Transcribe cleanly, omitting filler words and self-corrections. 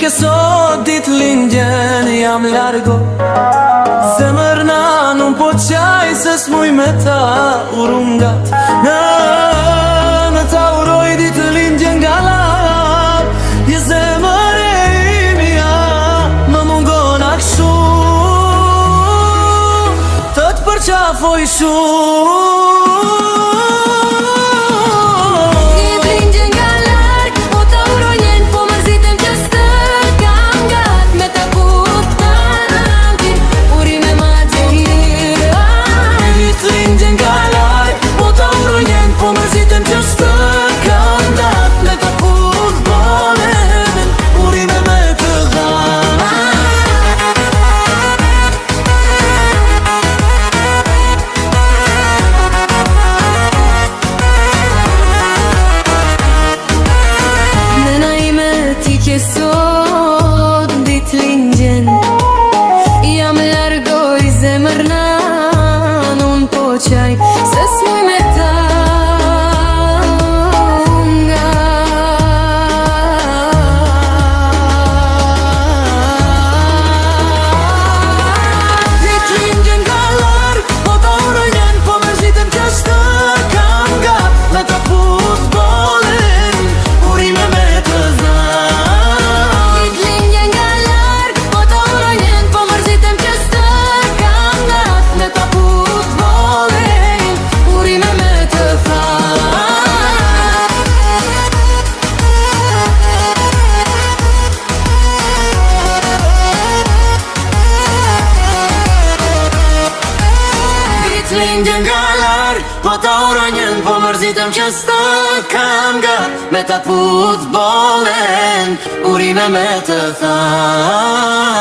ke sot dit lindjen jam largo Zemërna nuk po qaj se s'muj me ta urungat Në ta uroj dit lindjen nga lap Je zemër e imja më mungon akshu Të përqafoj shumë Sot dit lindjen Jam largoj zemërna Nun po qaj Se s'muj me ta Dit lindjen nga larg Po ta urojnjen Po mërzitem që s'të kam gat Me ta futbolin Urime me të zan Lindjen nga larg Po ta uronjen Po mërzitem që s'të kam gat Me ta futbolin Urime me të than